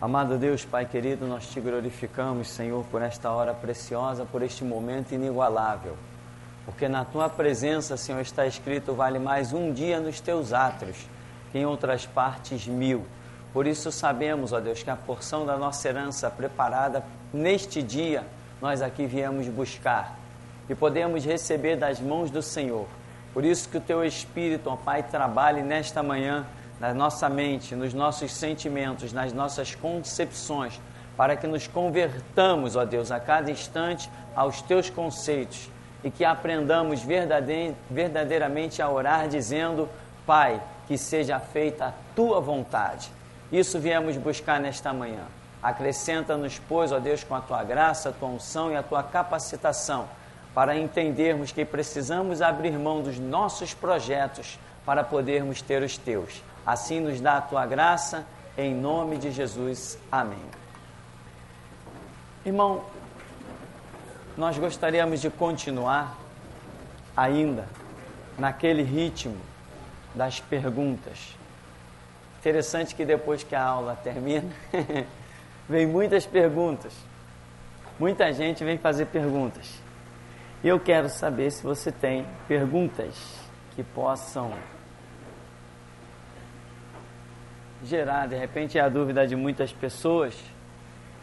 Amado Deus, Pai querido, nós te glorificamos, Senhor, por esta hora preciosa, por este momento inigualável. Porque na tua presença, Senhor, está escrito, vale mais um dia nos teus átrios, que em outras partes 1000. Por isso sabemos, ó Deus, que a porção da nossa herança preparada neste dia, nós aqui viemos buscar. E podemos receber das mãos do Senhor. Por isso que o teu Espírito, ó Pai, trabalhe nesta manhã, na nossa mente, nos nossos sentimentos, nas nossas concepções, para que nos convertamos, ó Deus, a cada instante aos teus conceitos e que aprendamos verdadeiramente a orar dizendo, Pai, que seja feita a tua vontade. Isso viemos buscar nesta manhã. Acrescenta-nos, pois, ó Deus, com a tua graça, a tua unção e a tua capacitação, para entendermos que precisamos abrir mão dos nossos projetos para podermos ter os teus. Assim nos dá a tua graça, em nome de Jesus. Amém. Irmão, nós gostaríamos de continuar ainda naquele ritmo das perguntas. Interessante que depois que a aula termina, vem muitas perguntas. Muita gente vem fazer perguntas. E eu quero saber se você tem perguntas que possam gerar, de repente, a dúvida de muitas pessoas.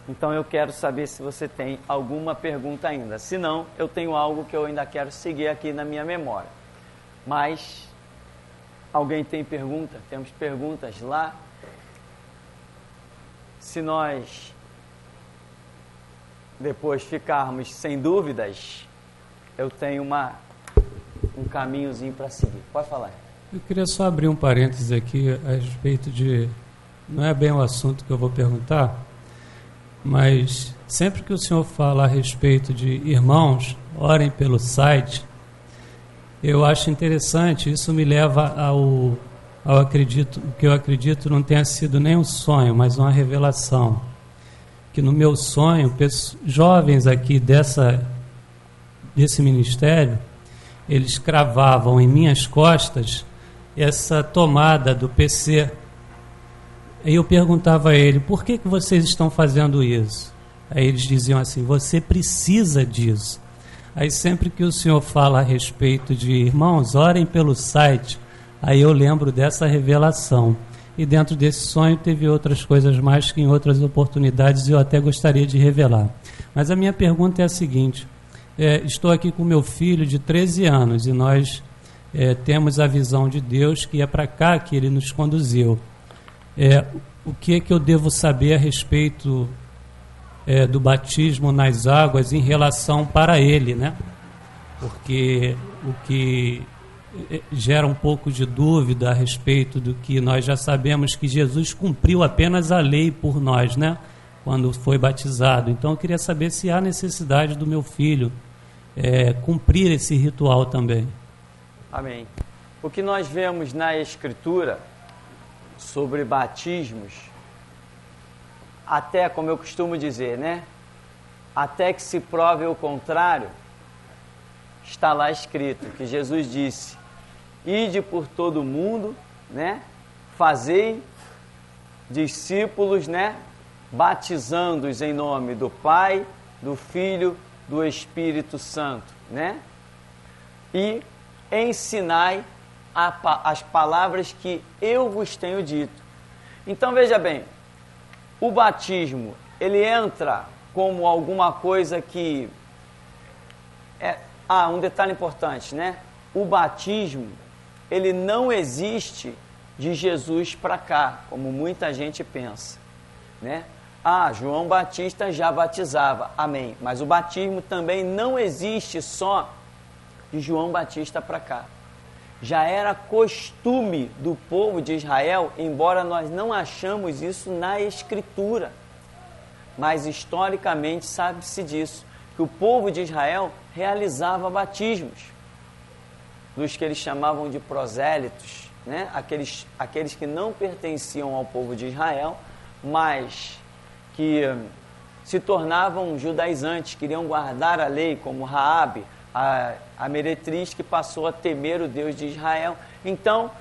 Então eu quero saber se você tem alguma pergunta ainda. Se não, eu tenho algo que eu ainda quero seguir aqui na minha memória. Mas, alguém tem pergunta? Temos perguntas lá. Se nós depois ficarmos sem dúvidas, eu tenho um caminhozinho para seguir. Pode falar. Eu queria só abrir um parênteses aqui a respeito de... Não é bem o assunto que eu vou perguntar, mas sempre que o senhor fala a respeito de irmãos, orem pelo site, eu acho interessante, isso me leva ao que eu acredito não tenha sido nem um sonho, mas uma revelação. Que no meu sonho, jovens aqui desse ministério, eles cravavam em minhas costas essa tomada do PC. Aí eu perguntava a ele, por que vocês estão fazendo isso? Aí eles diziam assim, você precisa disso. Aí sempre que o senhor fala a respeito de irmãos, orem pelo site, aí eu lembro dessa revelação. E dentro desse sonho teve outras coisas mais que em outras oportunidades eu até gostaria de revelar. Mas a minha pergunta é a seguinte, estou aqui com meu filho de 13 anos e nós temos a visão de Deus que é para cá que ele nos conduziu. O que é que eu devo saber a respeito do batismo nas águas em relação para ele, né? Porque o que gera um pouco de dúvida a respeito do que nós já sabemos que Jesus cumpriu apenas a lei por nós, né? Quando foi batizado. Então eu queria saber se há necessidade do meu filho cumprir esse ritual também. Amém. O que nós vemos na Escritura sobre batismos, até, como eu costumo dizer, né? Até que se prove o contrário, está lá escrito que Jesus disse, ide por todo o mundo, né? Fazei discípulos, né? Batizando-os em nome do Pai, do Filho, do Espírito Santo, né? E ensinai as palavras que eu vos tenho dito. Então veja bem, o batismo, ele entra como alguma coisa que um detalhe importante, né? O batismo, ele não existe de Jesus para cá, como muita gente pensa, né? João Batista já batizava, amém. Mas o batismo também não existe só de João Batista para cá. Já era costume do povo de Israel, embora nós não achamos isso na Escritura. Mas historicamente sabe-se disso, que o povo de Israel realizava batismos, dos que eles chamavam de prosélitos, né? Aqueles que não pertenciam ao povo de Israel, mas que se tornavam judaizantes, queriam guardar a lei, como Raabe, a meretriz que passou a temer o Deus de Israel. Então,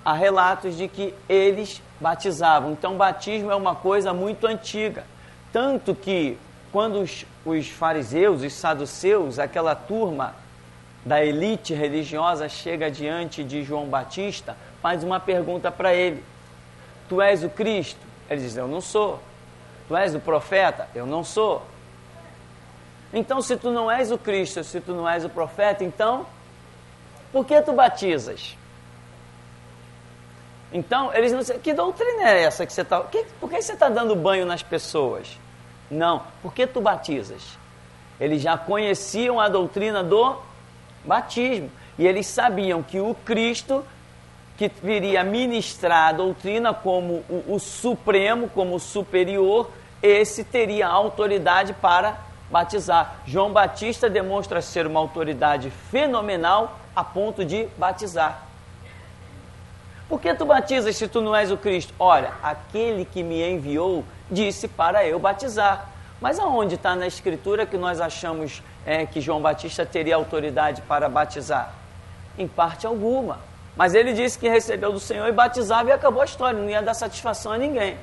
há relatos de que eles batizavam. Então, batismo é uma coisa muito antiga. Tanto que, quando os fariseus, os saduceus, aquela turma da elite religiosa chega diante de João Batista, faz uma pergunta para ele: tu és o Cristo? Ele diz: eu não sou. Tu és o profeta? Eu não sou. Então, se tu não és o Cristo, se tu não és o profeta, então, por que tu batizas? Então, eles não dizem: que doutrina é essa que você está... Por que você está dando banho nas pessoas? Não, por que tu batizas? Eles já conheciam a doutrina do batismo. E eles sabiam que o Cristo, que viria ministrar a doutrina como o supremo, como o superior, esse teria autoridade para batizar. João Batista demonstra ser uma autoridade fenomenal a ponto de batizar. Por que tu batizas se tu não és o Cristo? Olha, aquele que me enviou disse para eu batizar. Mas aonde está na Escritura que nós achamos que João Batista teria autoridade para batizar? Em parte alguma. Mas ele disse que recebeu do Senhor e batizava, e acabou a história, não ia dar satisfação a ninguém.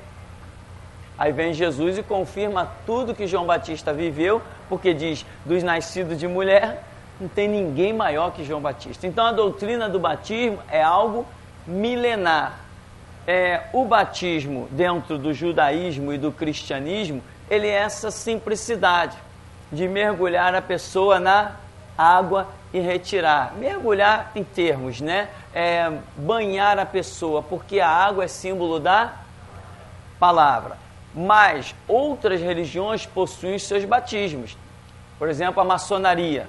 Aí vem Jesus e confirma tudo que João Batista viveu, porque diz: dos nascidos de mulher, não tem ninguém maior que João Batista. Então a doutrina do batismo é algo milenar. O batismo dentro do judaísmo e do cristianismo, ele é essa simplicidade de mergulhar a pessoa na água e retirar. Mergulhar em termos, né? Banhar a pessoa, porque a água é símbolo da palavra. Mas outras religiões possuem seus batismos. Por exemplo, a maçonaria,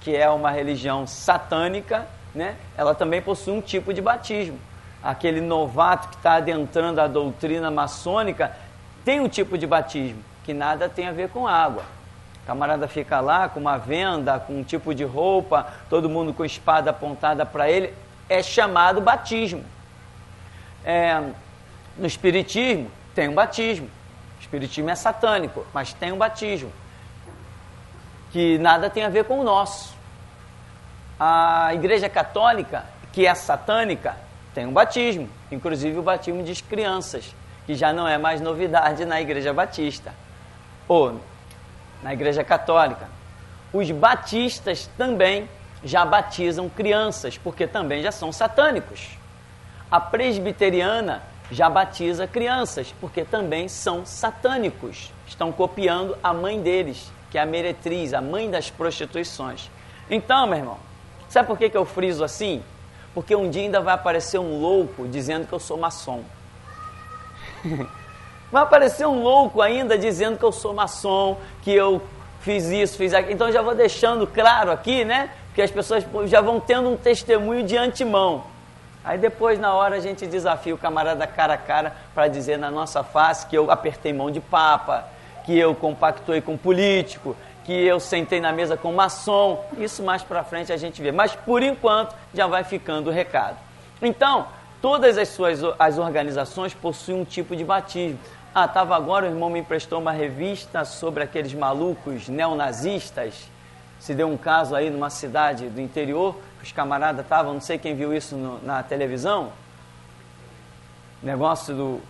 que é uma religião satânica, né? Ela também possui um tipo de batismo. Aquele novato que está adentrando a doutrina maçônica tem um tipo de batismo que nada tem a ver com água. O camarada fica lá com uma venda, com um tipo de roupa, todo mundo com espada apontada para ele, é chamado batismo. No espiritismo tem um batismo. O espiritismo é satânico, mas tem um batismo que nada tem a ver com o nosso. A Igreja Católica, que é satânica, tem um batismo, inclusive o batismo de crianças, que já não é mais novidade na Igreja Batista, ou na Igreja Católica. Os batistas também já batizam crianças, porque também já são satânicos. A presbiteriana já batiza crianças, porque também são satânicos. Estão copiando a mãe deles, que é a meretriz, a mãe das prostituições. Então, meu irmão, sabe por que eu friso assim? Porque um dia ainda vai aparecer um louco dizendo que eu sou maçom. Vai aparecer um louco ainda dizendo que eu sou maçom, que eu fiz isso, fiz aquilo. Então já vou deixando claro aqui, né? Porque as pessoas já vão tendo um testemunho de antemão. Aí depois, na hora, a gente desafia o camarada cara a cara para dizer na nossa face que eu apertei mão de papa, que eu compactuei com político, que eu sentei na mesa com maçom. Isso mais para frente a gente vê. Mas, por enquanto, já vai ficando o recado. Então, todas as organizações possuem um tipo de batismo. Estava agora, o irmão me emprestou uma revista sobre aqueles malucos neonazistas. Se deu um caso aí numa cidade do interior, os camaradas estavam, não sei quem viu isso na televisão, negócio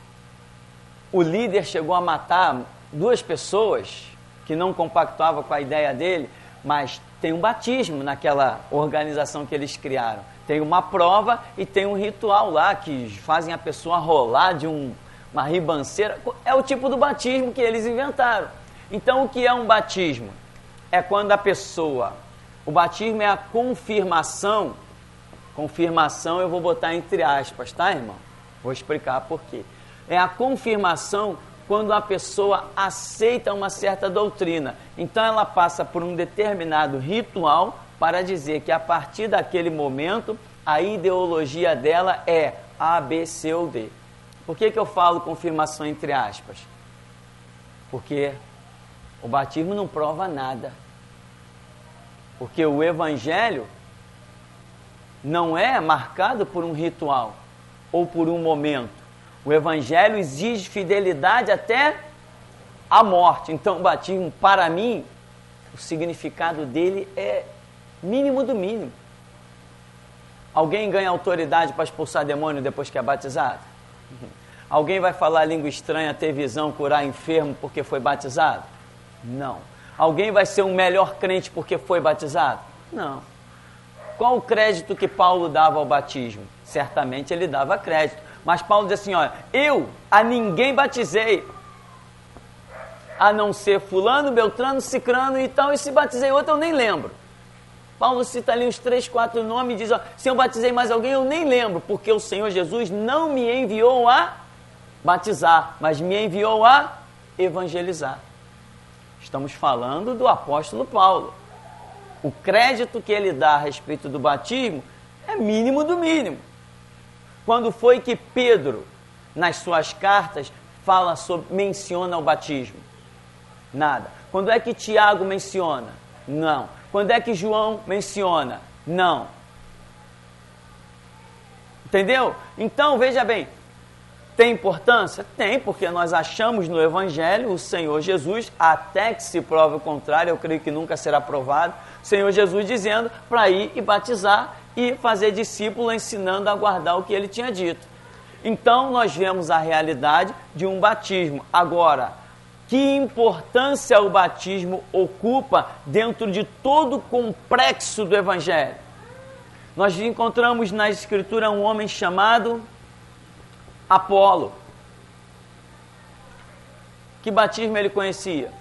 o líder chegou a matar 2 pessoas que não compactuavam com a ideia dele, mas tem um batismo naquela organização que eles criaram. Tem uma prova e tem um ritual lá que fazem a pessoa rolar de uma ribanceira. É o tipo do batismo que eles inventaram. Então, o que é um batismo? É quando a pessoa... O batismo é a confirmação. Confirmação eu vou botar entre aspas, tá, irmão? Vou explicar por quê. É a confirmação quando a pessoa aceita uma certa doutrina. Então ela passa por um determinado ritual para dizer que a partir daquele momento a ideologia dela é A, B, C ou D. Por que eu falo confirmação entre aspas? Porque o batismo não prova nada. Porque o evangelho não é marcado por um ritual ou por um momento. O evangelho exige fidelidade até a morte. Então o batismo, para mim, o significado dele é mínimo do mínimo. Alguém ganha autoridade para expulsar demônio depois que é batizado? Alguém vai falar língua estranha, ter visão, curar enfermo porque foi batizado? Não. Alguém vai ser um melhor crente porque foi batizado? Não. Qual o crédito que Paulo dava ao batismo? Certamente ele dava crédito. Mas Paulo diz assim, olha, eu a ninguém batizei, a não ser fulano, beltrano, cicrano e tal, e se batizei outro eu nem lembro. Paulo cita ali uns 3, 4 nomes e diz, ó, se eu batizei mais alguém eu nem lembro, porque o Senhor Jesus não me enviou a batizar, mas me enviou a evangelizar. Estamos falando do apóstolo Paulo. O crédito que ele dá a respeito do batismo é mínimo do mínimo. Quando foi que Pedro, nas suas cartas, menciona o batismo? Nada. Quando é que Tiago menciona? Não. Quando é que João menciona? Não. Entendeu? Então, veja bem, tem importância? Tem, porque nós achamos no Evangelho o Senhor Jesus, até que se prove o contrário, eu creio que nunca será provado, o Senhor Jesus dizendo para ir e batizar e fazer discípulo, ensinando a guardar o que ele tinha dito. Então, nós vemos a realidade de um batismo. Agora, que importância o batismo ocupa dentro de todo o complexo do Evangelho? Nós encontramos na Escritura um homem chamado Apolo. Que batismo ele conhecia?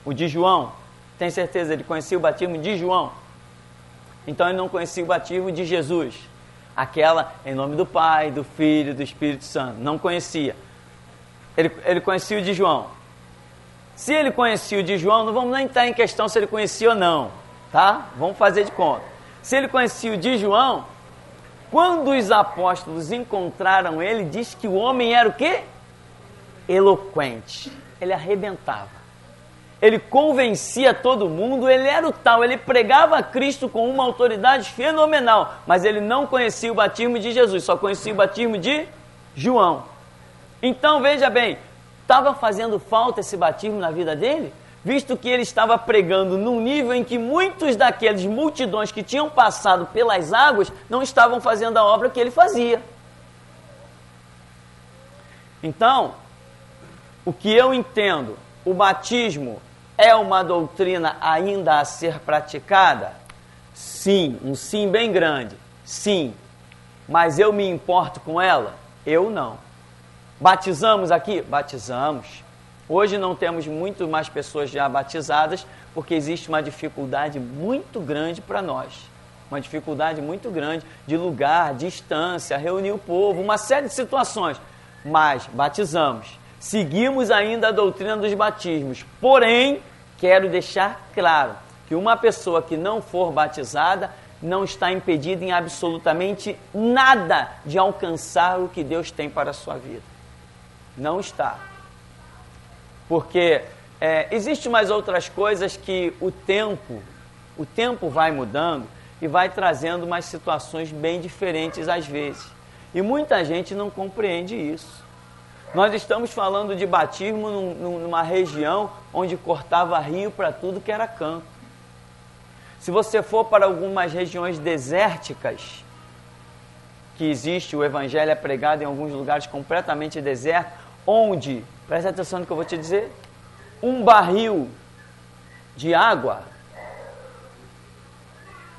O de João. Tem certeza ele conhecia o batismo de João? Então ele não conhecia o batismo de Jesus. Aquela em nome do Pai, do Filho e do Espírito Santo. Não conhecia. Ele conhecia o de João. Se ele conhecia o de João, não vamos nem estar em questão se ele conhecia ou não, tá? Vamos fazer de conta. Se ele conhecia o de João, quando os apóstolos encontraram ele, diz que o homem era o quê? Eloquente. Ele arrebentava. Ele convencia todo mundo, ele era o tal, ele pregava a Cristo com uma autoridade fenomenal, mas ele não conhecia o batismo de Jesus, só conhecia o batismo de João. Então, veja bem, estava fazendo falta esse batismo na vida dele? Visto que ele estava pregando num nível em que muitos daqueles multidões que tinham passado pelas águas não estavam fazendo a obra que ele fazia. Então, o que eu entendo, o batismo é uma doutrina ainda a ser praticada? Sim, um sim bem grande, sim. Mas eu me importo com ela? Eu não. Batizamos aqui? Batizamos. Hoje não temos muito mais pessoas já batizadas, porque existe uma dificuldade muito grande para nós. Uma dificuldade muito grande de lugar, distância, reunir o povo, uma série de situações. Mas batizamos. Seguimos ainda a doutrina dos batismos. Porém, quero deixar claro que uma pessoa que não for batizada não está impedida em absolutamente nada de alcançar o que Deus tem para a sua vida. Não está. Porque existem mais outras coisas que o tempo vai mudando e vai trazendo umas situações bem diferentes às vezes. E muita gente não compreende isso. Nós estamos falando de batismo numa região onde cortava rio para tudo que era canto. Se você for para algumas regiões desérticas, que existe, o evangelho é pregado em alguns lugares completamente desertos, onde, presta atenção no que eu vou te dizer, um barril de água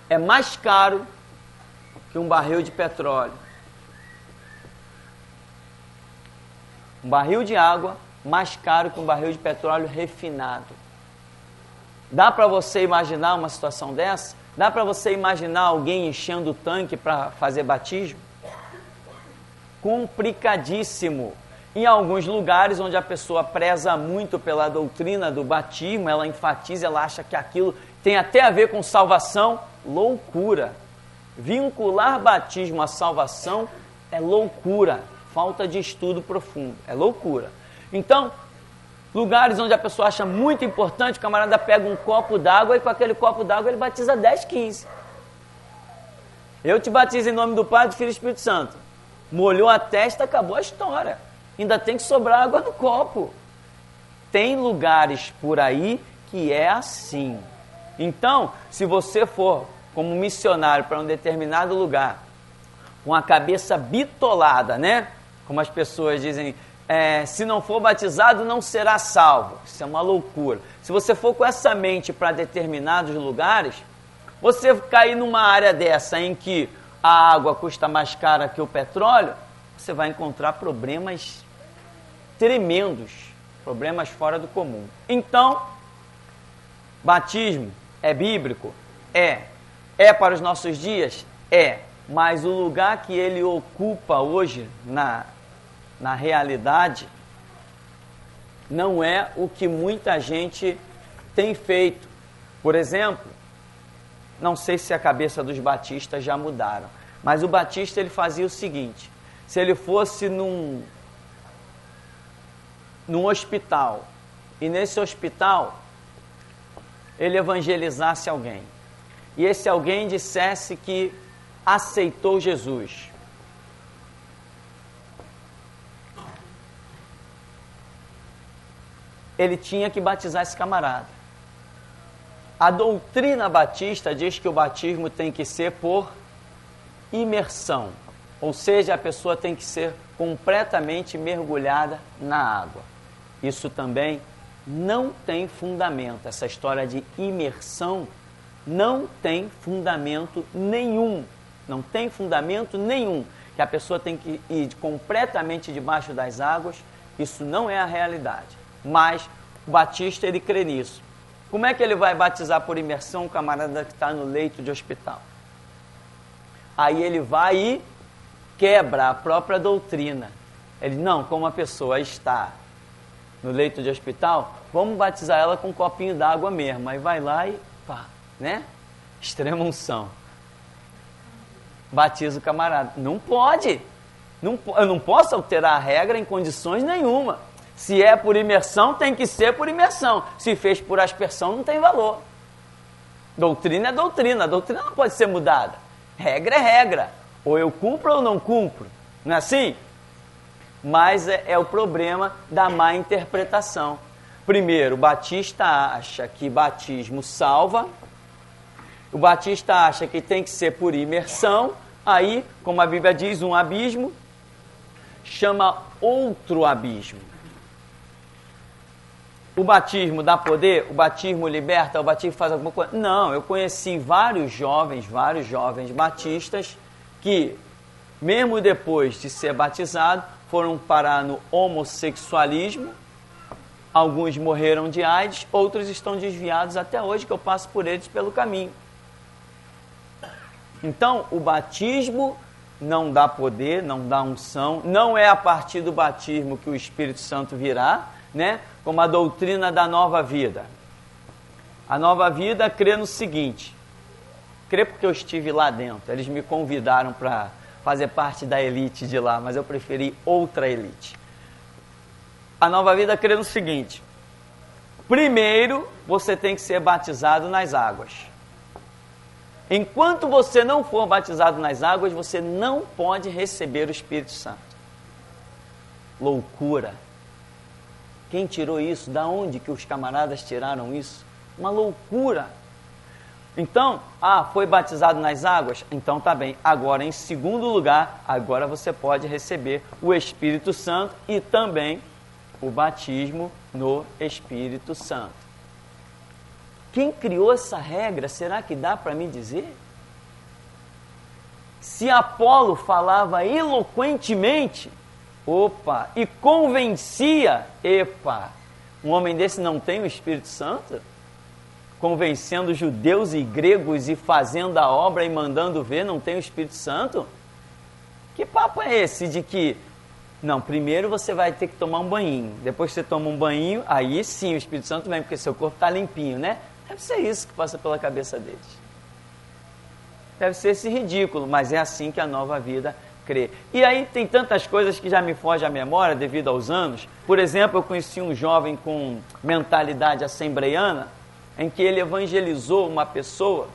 é mais caro que um barril de petróleo. Um barril de água mais caro que um barril de petróleo refinado. Dá para você imaginar uma situação dessa? Dá para você imaginar alguém enchendo o tanque para fazer batismo? Complicadíssimo. Em alguns lugares onde a pessoa preza muito pela doutrina do batismo, ela enfatiza, ela acha que aquilo tem até a ver com salvação, loucura. Vincular batismo à salvação é loucura. Falta de estudo profundo, é loucura. Então, lugares onde a pessoa acha muito importante, o camarada pega um copo d'água e com aquele copo d'água ele batiza 10, 15. Eu te batizo em nome do Pai, do Filho e do Espírito Santo. Molhou a testa, acabou a história. Ainda tem que sobrar água no copo. Tem lugares por aí que é assim. Então, se você for como missionário para um determinado lugar, com a cabeça bitolada, né? Como as pessoas dizem, se não for batizado não será salvo. Isso é uma loucura. Se você for com essa mente para determinados lugares, você cair numa área dessa em que a água custa mais cara que o petróleo, você vai encontrar problemas tremendos, problemas fora do comum. Então, batismo é bíblico? É para os nossos dias? Mas o lugar que ele ocupa hoje na realidade não é o que muita gente tem feito. Por exemplo, não sei se a cabeça dos batistas já mudaram, mas o batista ele fazia o seguinte: se ele fosse num hospital e nesse hospital ele evangelizasse alguém e esse alguém dissesse que aceitou Jesus, ele tinha que batizar esse camarada. A doutrina batista diz que o batismo tem que ser por imersão, ou seja, a pessoa tem que ser completamente mergulhada na água. Isso também não tem fundamento. Essa história de imersão não tem fundamento nenhum. Não tem fundamento nenhum. Que a pessoa tem que ir completamente debaixo das águas, isso não é a realidade. Mas o batista, ele crê nisso. Como é que ele vai batizar por imersão um camarada que está no leito de hospital? Aí ele vai e quebra a própria doutrina. Ele, não, como a pessoa está no leito de hospital, vamos batizar ela com um copinho d'água mesmo. Aí vai lá e pá, né? Extrema unção. Batiza o camarada. Não pode. Eu não posso alterar a regra em condições nenhuma. Se é por imersão, tem que ser por imersão. Se fez por aspersão, não tem valor. Doutrina é doutrina. A doutrina não pode ser mudada. Regra é regra. Ou eu cumpro ou não cumpro. Não é assim? Mas é o problema da má interpretação. Primeiro, o batista acha que batismo salva. O batista acha que tem que ser por imersão. Aí, como a Bíblia diz, um abismo chama outro abismo. O batismo dá poder? O batismo liberta? O batismo faz alguma coisa? Não, eu conheci vários jovens batistas que, mesmo depois de ser batizado, foram parar no homossexualismo. Alguns morreram de AIDS, outros estão desviados até hoje, que eu passo por eles pelo caminho. Então, o batismo não dá poder, não dá unção, não é a partir do batismo que o Espírito Santo virá, né? Como a doutrina da nova vida. A nova vida crê no seguinte, crê porque eu estive lá dentro, eles me convidaram para fazer parte da elite de lá, mas eu preferi outra elite. A nova vida crê no seguinte: primeiro você tem que ser batizado nas águas. Enquanto você não for batizado nas águas, você não pode receber o Espírito Santo. Loucura. Quem tirou isso? Da onde que os camaradas tiraram isso? Uma loucura. Então, foi batizado nas águas? Então tá bem. Agora, em segundo lugar, agora você pode receber o Espírito Santo e também o batismo no Espírito Santo. Quem criou essa regra? Será que dá para me dizer? Se Apolo falava eloquentemente, e convencia, um homem desse não tem o Espírito Santo? Convencendo judeus e gregos e fazendo a obra e mandando ver, não tem o Espírito Santo? Que papo é esse de que, não, primeiro você vai ter que tomar um banhinho, depois você toma um banhinho, aí sim o Espírito Santo vem, porque seu corpo está limpinho, né? Deve ser isso que passa pela cabeça deles. Deve ser esse ridículo, mas é assim que a nova vida crê. E aí tem tantas coisas que já me fogem à memória devido aos anos. Por exemplo, eu conheci um jovem com mentalidade assembleiana, em que ele evangelizou uma pessoa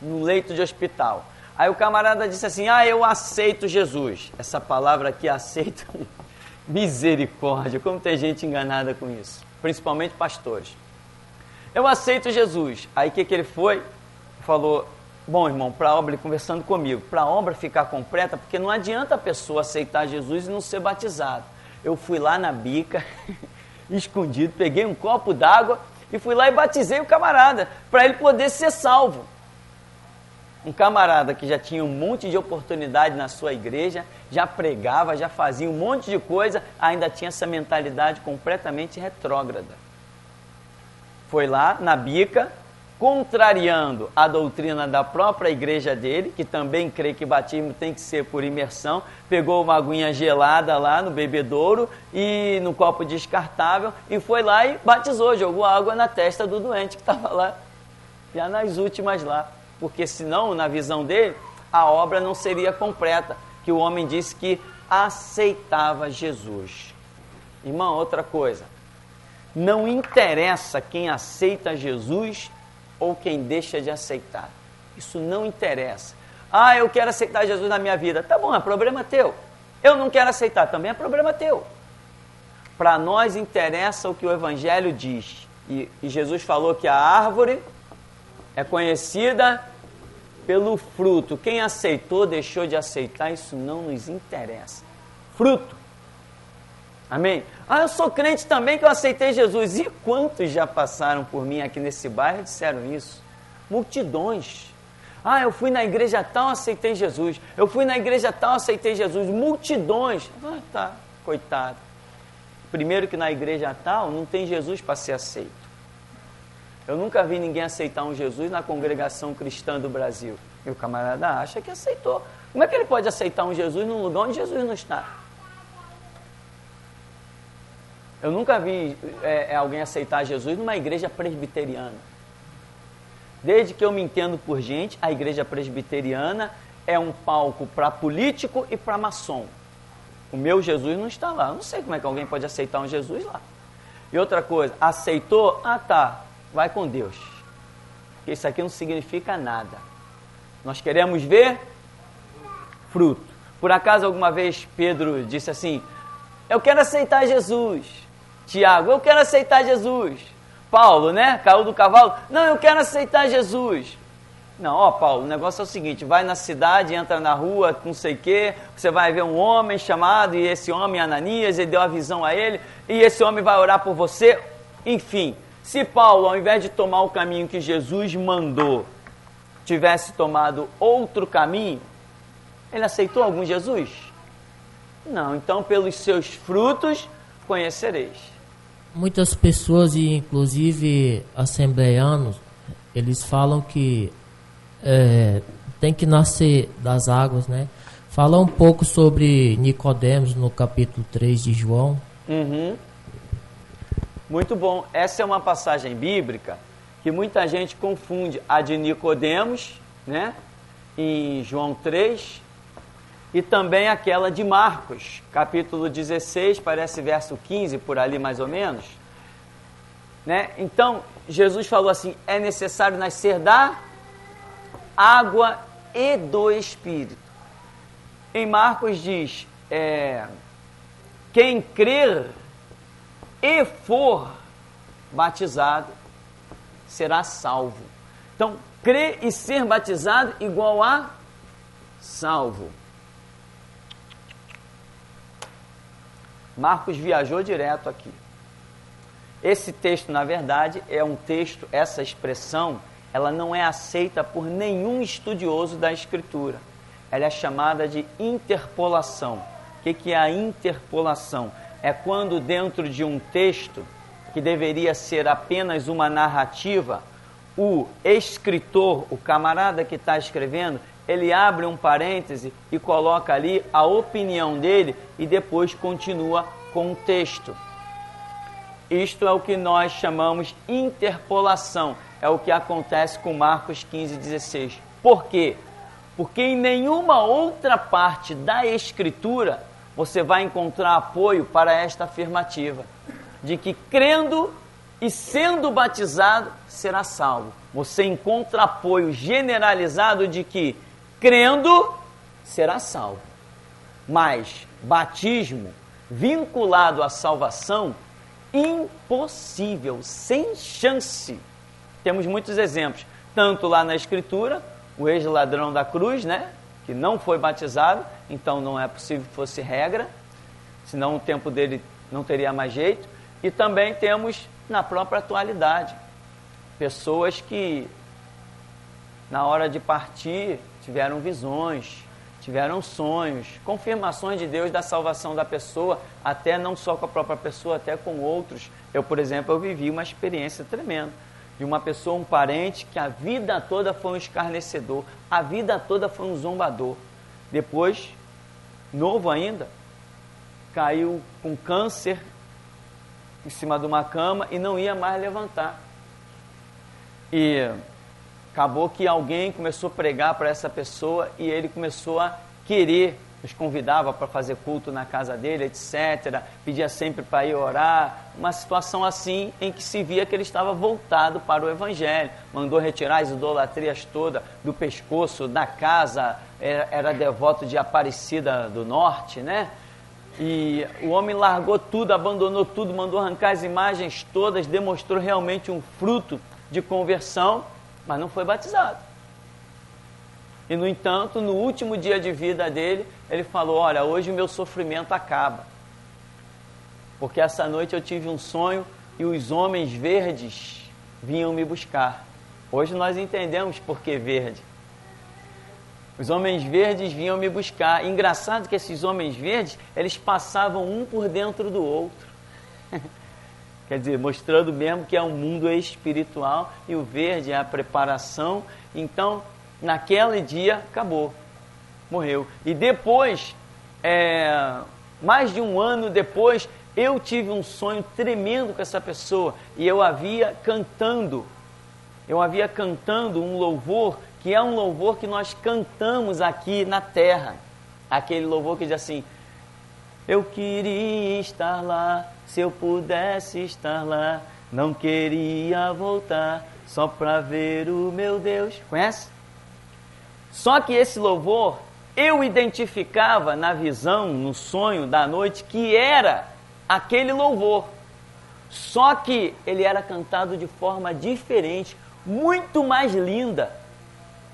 no leito de hospital. Aí o camarada disse assim, eu aceito Jesus. Essa palavra aqui, aceito, misericórdia, como tem gente enganada com isso, principalmente pastores. Eu aceito Jesus. Aí o que ele foi? Falou, bom, irmão, para a obra, ele conversando comigo, para a obra ficar completa, porque não adianta a pessoa aceitar Jesus e não ser batizado. Eu fui lá na bica, escondido, peguei um copo d'água e fui lá e batizei o camarada, para ele poder ser salvo. Um camarada que já tinha um monte de oportunidade na sua igreja, já pregava, já fazia um monte de coisa, ainda tinha essa mentalidade completamente retrógrada. Foi lá na bica, contrariando a doutrina da própria igreja dele, que também crê que batismo tem que ser por imersão, pegou uma aguinha gelada lá no bebedouro e no copo descartável e foi lá e batizou, jogou água na testa do doente que estava lá, já nas últimas lá, porque senão, na visão dele, a obra não seria completa, que o homem disse que aceitava Jesus. Irmão, outra coisa, não interessa quem aceita Jesus ou quem deixa de aceitar. Isso não interessa. Ah, eu quero aceitar Jesus na minha vida. Tá bom, é problema teu. Eu não quero aceitar, também é problema teu. Para nós interessa o que o Evangelho diz. E Jesus falou que a árvore é conhecida pelo fruto. Quem aceitou, deixou de aceitar, isso não nos interessa. Fruto. Amém? Ah, eu sou crente também que eu aceitei Jesus. E quantos já passaram por mim aqui nesse bairro e disseram isso? Multidões. Ah, eu fui na igreja tal, aceitei Jesus. Eu fui na igreja tal, aceitei Jesus. Multidões. Ah, tá, coitado. Primeiro que na igreja tal não tem Jesus para ser aceito. Eu nunca vi ninguém aceitar um Jesus na congregação cristã do Brasil. E o camarada acha que aceitou. Como é que ele pode aceitar um Jesus num lugar onde Jesus não está? Eu nunca vi alguém aceitar Jesus numa igreja presbiteriana. Desde que eu me entendo por gente, a igreja presbiteriana é um palco para político e para maçom. O meu Jesus não está lá. Eu não sei como é que alguém pode aceitar um Jesus lá. E outra coisa, aceitou? Ah, tá, vai com Deus. Porque isso aqui não significa nada. Nós queremos ver fruto. Por acaso, alguma vez, Pedro disse assim, eu quero aceitar Jesus. Tiago, eu quero aceitar Jesus. Paulo, né? Caiu do cavalo. Não, eu quero aceitar Jesus. Não, ó Paulo, o negócio é o seguinte, vai na cidade, entra na rua, não sei o quê, você vai ver um homem chamado, e esse homem, Ananias, ele deu a visão a ele, e esse homem vai orar por você. Enfim, se Paulo, ao invés de tomar o caminho que Jesus mandou, tivesse tomado outro caminho, ele aceitou algum Jesus? Não, então pelos seus frutos conhecereis. Muitas pessoas, e inclusive assembleianos, eles falam que tem que nascer das águas, né? Fala um pouco sobre Nicodemos no capítulo 3 de João. Muito bom. Essa é uma passagem bíblica que muita gente confunde a de Nicodemos, né? Em João 3, e também aquela de Marcos, capítulo 16, parece verso 15, por ali mais ou menos. Né? Então, Jesus falou assim, é necessário nascer da água e do Espírito. Em Marcos diz, quem crer e for batizado será salvo. Então, crer e ser batizado igual a salvo. Marcos viajou direto aqui. Esse texto, na verdade, é um texto, essa expressão, ela não é aceita por nenhum estudioso da Escritura. Ela é chamada de interpolação. O que é a interpolação? É quando dentro de um texto, que deveria ser apenas uma narrativa, o escritor, o camarada que está escrevendo, ele abre um parêntese e coloca ali a opinião dele e depois continua com o texto. Isto é o que nós chamamos interpolação. É o que acontece com Marcos 15:16. Por quê? Porque em nenhuma outra parte da Escritura você vai encontrar apoio para esta afirmativa, de que crendo e sendo batizado será salvo. Você encontra apoio generalizado de que crendo será salvo. Mas batismo vinculado à salvação, impossível, sem chance. Temos muitos exemplos, tanto lá na Escritura o ex-ladrão da cruz, né? Que não foi batizado, então não é possível que fosse regra, senão o tempo dele não teria mais jeito. E também temos na própria atualidade pessoas que na hora de partir tiveram visões, tiveram sonhos, confirmações de Deus da salvação da pessoa, até não só com a própria pessoa, até com outros. Eu, por exemplo, eu vivi uma experiência tremenda de uma pessoa, um parente, que a vida toda foi um escarnecedor, a vida toda foi um zombador. Depois, novo ainda, caiu com câncer em cima de uma cama e não ia mais levantar. E acabou que alguém começou a pregar para essa pessoa e ele começou a querer, nos convidava para fazer culto na casa dele, etc. Pedia sempre para ir orar. Uma situação assim em que se via que ele estava voltado para o Evangelho. Mandou retirar as idolatrias todas do pescoço, da casa, era devoto de Aparecida do Norte, né? E o homem largou tudo, abandonou tudo, mandou arrancar as imagens todas, demonstrou realmente um fruto de conversão, mas não foi batizado. E, no entanto, no último dia de vida dele, ele falou: olha, hoje o meu sofrimento acaba, porque essa noite eu tive um sonho e os homens verdes vinham me buscar. Hoje nós entendemos por que verde. Os homens verdes vinham me buscar. Engraçado que esses homens verdes, eles passavam um por dentro do outro. Quer dizer, mostrando mesmo que é um mundo espiritual e o verde é a preparação. Então, naquele dia, acabou. Morreu. E depois, mais de um ano depois, eu tive um sonho tremendo com essa pessoa. E eu havia cantando um louvor, que é um louvor que nós cantamos aqui na terra. Aquele louvor que diz assim: eu queria estar lá, se eu pudesse estar lá, não queria voltar, só para ver o meu Deus. Conhece? Só que esse louvor, eu identificava na visão, no sonho da noite, que era aquele louvor. Só que ele era cantado de forma diferente, muito mais linda,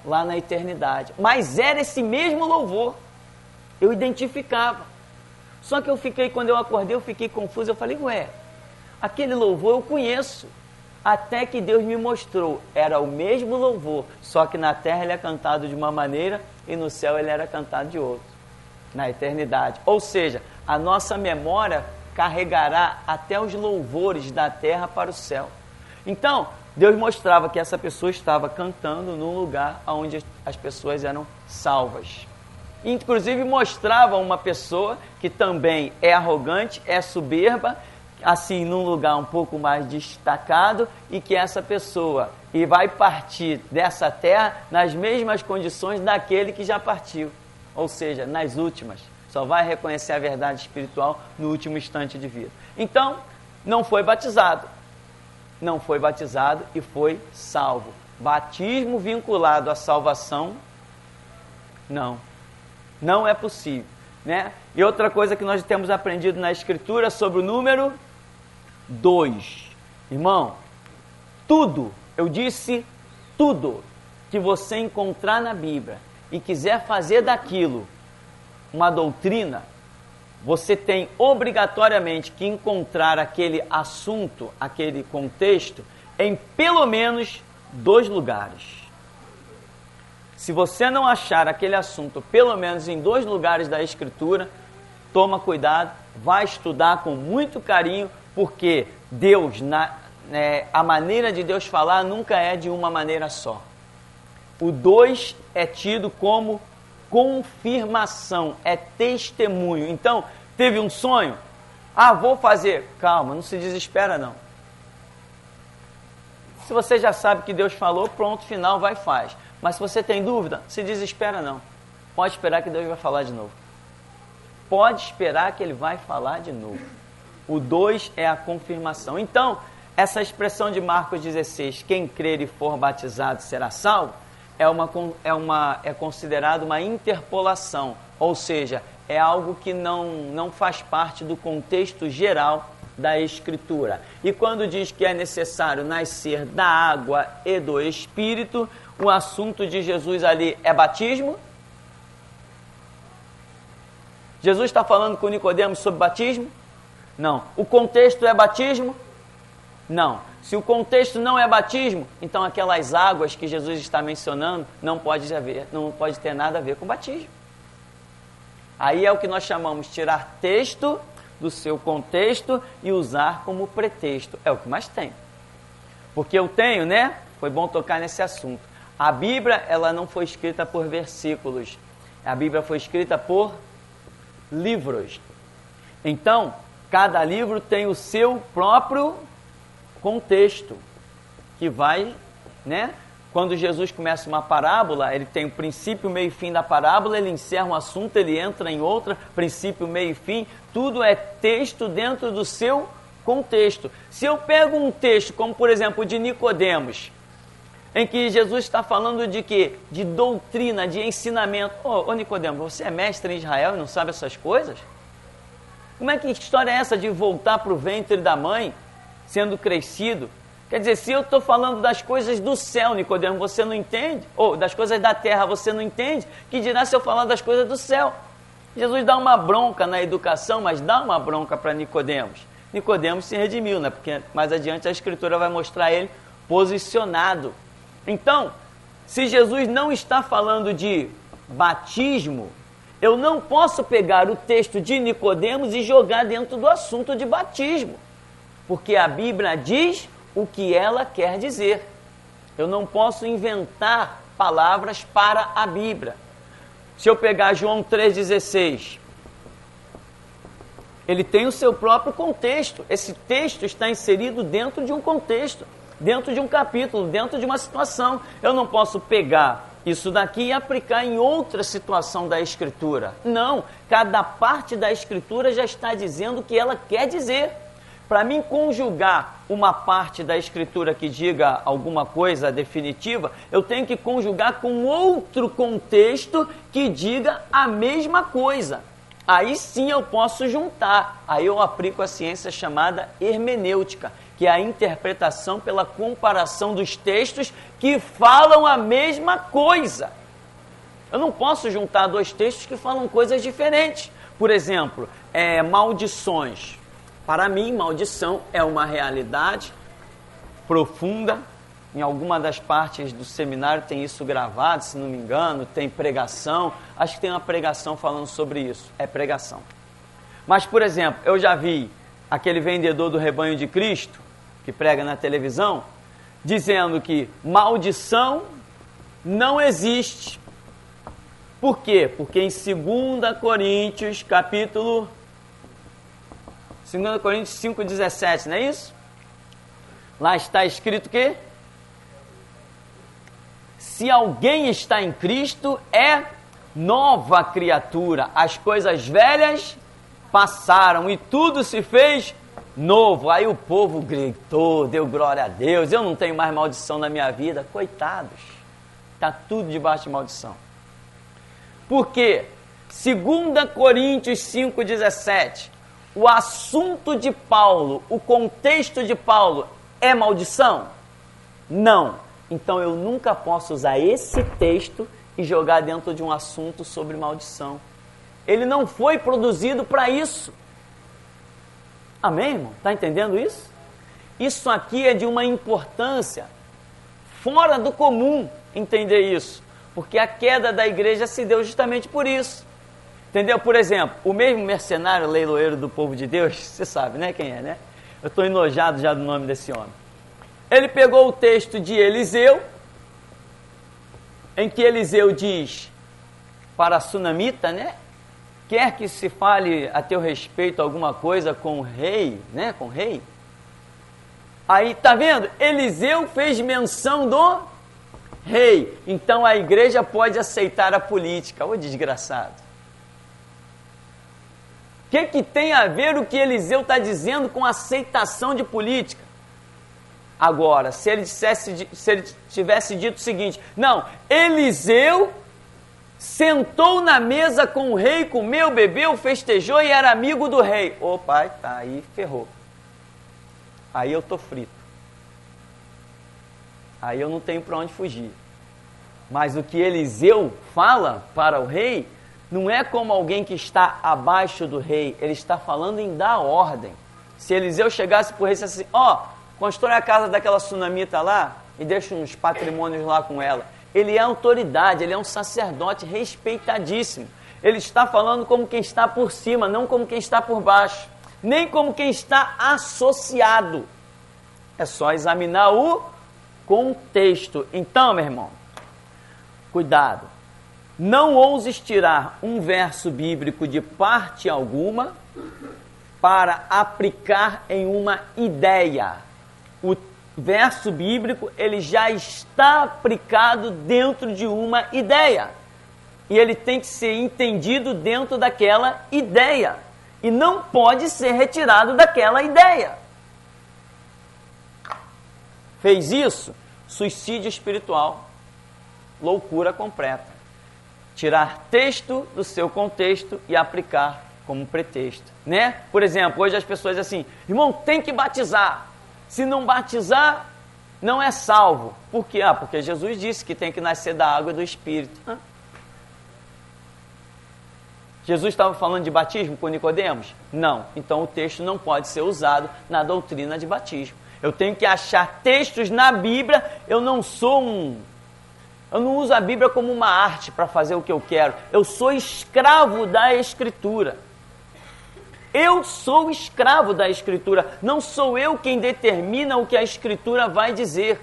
lá na eternidade. Mas era esse mesmo louvor. Eu identificava. Só que quando eu acordei, eu fiquei confuso. Eu falei: ué, aquele louvor eu conheço. Até que Deus me mostrou. Era o mesmo louvor, só que na terra ele é cantado de uma maneira e no céu ele era cantado de outra. Na eternidade. Ou seja, a nossa memória carregará até os louvores da terra para o céu. Então, Deus mostrava que essa pessoa estava cantando num lugar onde as pessoas eram salvas. Inclusive mostrava uma pessoa que também é arrogante, é soberba, assim num lugar um pouco mais destacado, e que essa pessoa vai partir dessa terra nas mesmas condições daquele que já partiu. Ou seja, nas últimas. Só vai reconhecer a verdade espiritual no último instante de vida. Então, não foi batizado. Não foi batizado e foi salvo. Batismo vinculado à salvação, não é possível, né? E outra coisa que nós temos aprendido na Escritura sobre o número 2. Irmão, tudo, eu disse tudo que você encontrar na Bíblia e quiser fazer daquilo uma doutrina, você tem obrigatoriamente que encontrar aquele assunto, aquele contexto, em pelo menos 2 lugares. Se você não achar aquele assunto, pelo menos em 2 lugares da Escritura, toma cuidado, vai estudar com muito carinho, porque Deus, a maneira de Deus falar nunca é de uma maneira só. O 2 é tido como confirmação, é testemunho. Então, teve um sonho? Vou fazer. Calma, não se desespera não. Se você já sabe que Deus falou, pronto, final, vai e faz. Mas se você tem dúvida, se desespera não. Pode esperar que Deus vai falar de novo. Pode esperar que Ele vai falar de novo. O 2 é a confirmação. Então, essa expressão de Marcos 16, quem crer e for batizado será salvo, é considerado uma interpolação, ou seja, é algo que não faz parte do contexto geral da Escritura. E quando diz que é necessário nascer da água e do Espírito, o assunto de Jesus ali é batismo? Jesus está falando com Nicodemos sobre batismo? Não. O contexto é batismo? Não. Se o contexto não é batismo, então aquelas águas que Jesus está mencionando não pode ter nada a ver com batismo. Aí é o que nós chamamos de tirar texto do seu contexto e usar como pretexto. É o que mais tem. Porque eu tenho, né? Foi bom tocar nesse assunto. A Bíblia, ela não foi escrita por versículos. A Bíblia foi escrita por livros. Então, cada livro tem o seu próprio contexto, que vai, né? Quando Jesus começa uma parábola, ele tem o princípio, meio e fim da parábola, ele encerra um assunto, ele entra em outra, princípio, meio e fim, tudo é texto dentro do seu contexto. Se eu pego um texto, como por exemplo o de Nicodemos, em que Jesus está falando de quê? De doutrina, de ensinamento. Ô Nicodemos, você é mestre em Israel e não sabe essas coisas? Como é que história é essa de voltar para o ventre da mãe, sendo crescido? Quer dizer, se eu estou falando das coisas do céu, Nicodemos, você não entende? Ou das coisas da terra, você não entende? Que dirá se eu falar das coisas do céu? Jesus dá uma bronca na educação, mas dá uma bronca para Nicodemos. Nicodemos se redimiu, né? Porque mais adiante a Escritura vai mostrar ele posicionado. Então, se Jesus não está falando de batismo, eu não posso pegar o texto de Nicodemos e jogar dentro do assunto de batismo, porque a Bíblia diz o que ela quer dizer. Eu não posso inventar palavras para a Bíblia. Se eu pegar João 3,16, ele tem o seu próprio contexto. Esse texto está inserido dentro de um contexto, dentro de um capítulo, dentro de uma situação. Eu não posso pegar isso daqui e aplicar em outra situação da Escritura. Não, cada parte da Escritura já está dizendo o que ela quer dizer. Para mim conjugar uma parte da Escritura que diga alguma coisa definitiva, eu tenho que conjugar com outro contexto que diga a mesma coisa. Aí sim eu posso juntar. Aí eu aplico a ciência chamada hermenêutica, que é a interpretação pela comparação dos textos que falam a mesma coisa. Eu não posso juntar dois textos que falam coisas diferentes. Por exemplo, maldições. Para mim, maldição é uma realidade profunda. Em alguma das partes do seminário tem isso gravado, se não me engano, tem pregação. Acho que tem uma pregação falando sobre isso. É pregação. Mas, por exemplo, eu já vi aquele vendedor do Rebanho de Cristo, que prega na televisão, dizendo que maldição não existe. Por quê? Porque em 2 Coríntios, capítulo 2 Coríntios 5,17, não é isso? Lá está escrito que se alguém está em Cristo, é nova criatura. As coisas velhas passaram e tudo se fez novo. Aí o povo gritou, deu glória a Deus. Eu não tenho mais maldição na minha vida. Coitados, está tudo debaixo de maldição. Por quê? 2 Coríntios 5,17. O assunto de Paulo, o contexto de Paulo é maldição? Não. Então eu nunca posso usar esse texto e jogar dentro de um assunto sobre maldição. Ele não foi produzido para isso. Amém, irmão? Está entendendo isso? Isso aqui é de uma importância fora do comum entender isso. Porque a queda da igreja se deu justamente por isso. Entendeu? Por exemplo, o mesmo mercenário leiloeiro do povo de Deus, você sabe, né, quem é, né? Eu estou enojado já do nome desse homem. Ele pegou o texto de Eliseu, em que Eliseu diz para a sunamita, né? Quer que se fale a teu respeito alguma coisa com o rei, né? Com o rei. Aí, tá vendo? Eliseu fez menção do rei. Então a igreja pode aceitar a política. Ô desgraçado. O que tem a ver o que Eliseu está dizendo com aceitação de política? Agora, se ele tivesse dito o seguinte, não, Eliseu sentou na mesa com o rei, comeu, bebeu, festejou e era amigo do rei. Ô pai, tá, aí ferrou. Aí eu tô frito. Aí eu não tenho para onde fugir. Mas o que Eliseu fala para o rei não é como alguém que está abaixo do rei, ele está falando em dar ordem. Se Eliseu chegasse para o rei e dissesse assim, constrói a casa daquela sunamita lá e deixa uns patrimônios lá com ela. Ele é autoridade, ele é um sacerdote respeitadíssimo. Ele está falando como quem está por cima, não como quem está por baixo, nem como quem está associado. É só examinar o contexto. Então, meu irmão, cuidado. Não ouses tirar um verso bíblico de parte alguma para aplicar em uma ideia. O verso bíblico, ele já está aplicado dentro de uma ideia. E ele tem que ser entendido dentro daquela ideia. E não pode ser retirado daquela ideia. Fez isso? Suicídio espiritual. Loucura completa. Tirar texto do seu contexto e aplicar como pretexto, né? Por exemplo, hoje as pessoas assim, irmão, tem que batizar. Se não batizar, não é salvo. Por quê? Porque Jesus disse que tem que nascer da água e do Espírito. Jesus estava falando de batismo com Nicodemos? Não. Então o texto não pode ser usado na doutrina de batismo. Eu tenho que achar textos na Bíblia. Eu não uso a Bíblia como uma arte para fazer o que eu quero. Eu sou escravo da Escritura. Eu sou escravo da Escritura. Não sou eu quem determina o que a Escritura vai dizer.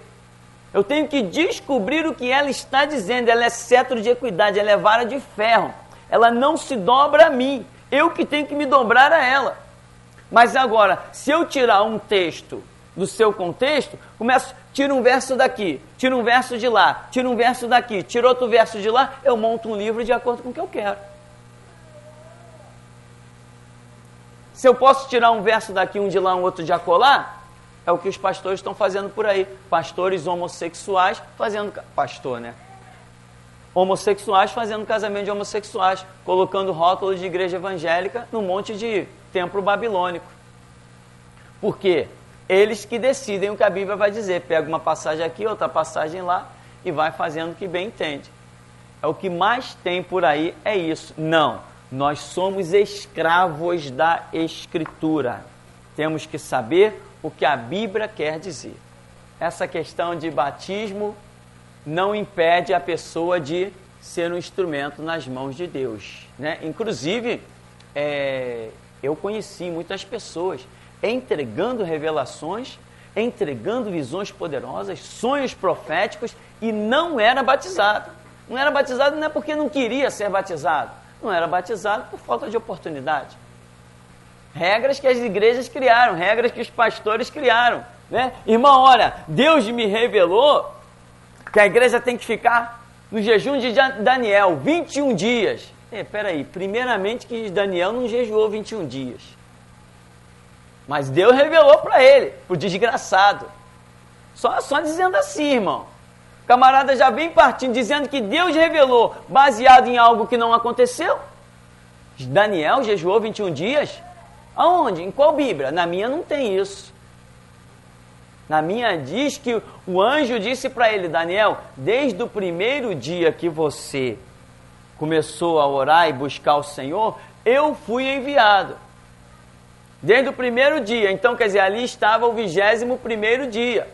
Eu tenho que descobrir o que ela está dizendo. Ela é cetro de equidade, ela é vara de ferro. Ela não se dobra a mim. Eu que tenho que me dobrar a ela. Mas agora, se eu tirar um texto do seu contexto, tira um verso daqui, tira um verso de lá, tira um verso daqui, tira outro verso de lá, eu monto um livro de acordo com o que eu quero. Se eu posso tirar um verso daqui, um de lá, um outro de acolá, é o que os pastores estão fazendo por aí. Pastores homossexuais fazendo... Pastor, né? Homossexuais fazendo casamento de homossexuais, colocando rótulos de igreja evangélica no monte de templo babilônico. Por quê? Eles que decidem o que a Bíblia vai dizer. Pega uma passagem aqui, outra passagem lá e vai fazendo o que bem entende. É o que mais tem por aí, é isso. Não, nós somos escravos da Escritura. Temos que saber o que a Bíblia quer dizer. Essa questão de batismo não impede a pessoa de ser um instrumento nas mãos de Deus, né? Inclusive, eu conheci muitas pessoas entregando revelações, entregando visões poderosas, sonhos proféticos, e não era batizado. Não era batizado não é porque não queria ser batizado, não era batizado por falta de oportunidade. Regras que as igrejas criaram, regras que os pastores criaram, né? Irmão, olha, Deus me revelou que a igreja tem que ficar no jejum de Daniel, 21 dias. Peraí, primeiramente que Daniel não jejuou 21 dias. Mas Deus revelou para ele, para o desgraçado. Só dizendo assim, irmão. O camarada já vem partindo, dizendo que Deus revelou, baseado em algo que não aconteceu. Daniel jejuou 21 dias? Aonde? Em qual Bíblia? Na minha não tem isso. Na minha diz que o anjo disse para ele, Daniel, desde o primeiro dia que você começou a orar e buscar o Senhor, eu fui enviado. Desde o primeiro dia. Então, quer dizer, ali estava o 21º dia.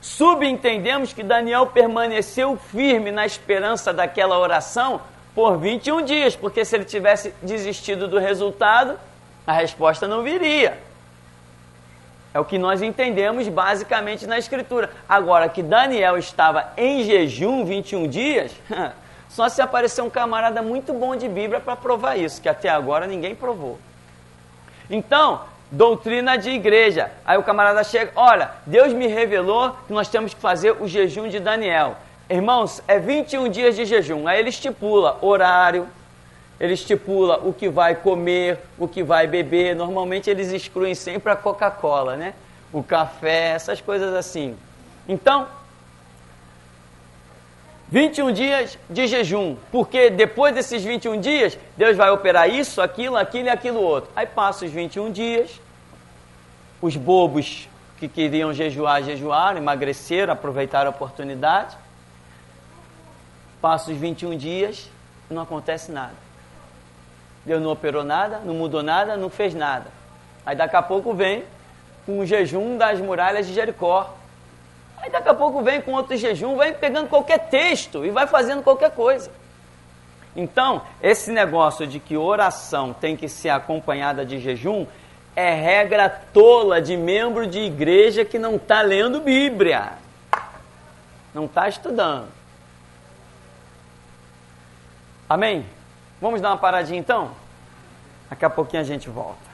Subentendemos que Daniel permaneceu firme na esperança daquela oração por 21 dias, porque se ele tivesse desistido do resultado, a resposta não viria. É o que nós entendemos basicamente na Escritura. Agora, que Daniel estava em jejum 21 dias, só se aparecer um camarada muito bom de Bíblia para provar isso, que até agora ninguém provou. Então, doutrina de igreja. Aí o camarada chega, olha, Deus me revelou que nós temos que fazer o jejum de Daniel. Irmãos, é 21 dias de jejum. Aí ele estipula horário, ele estipula o que vai comer, o que vai beber. Normalmente eles excluem sempre a Coca-Cola, né? O café, essas coisas assim. Então, 21 dias de jejum, porque depois desses 21 dias, Deus vai operar isso, aquilo e aquilo outro. Aí passa os 21 dias, os bobos que queriam jejuar, jejuaram, emagreceram, aproveitaram a oportunidade, Passa os 21 dias, não acontece nada. Deus não operou nada, não mudou nada, não fez nada. Aí daqui a pouco vem com o jejum das muralhas de Jericó. Aí daqui a pouco vem com outro jejum, vai pegando qualquer texto e vai fazendo qualquer coisa. Então, esse negócio de que oração tem que ser acompanhada de jejum é regra tola de membro de igreja que não está lendo Bíblia, não está estudando. Amém? Vamos dar uma paradinha então? Daqui a pouquinho a gente volta.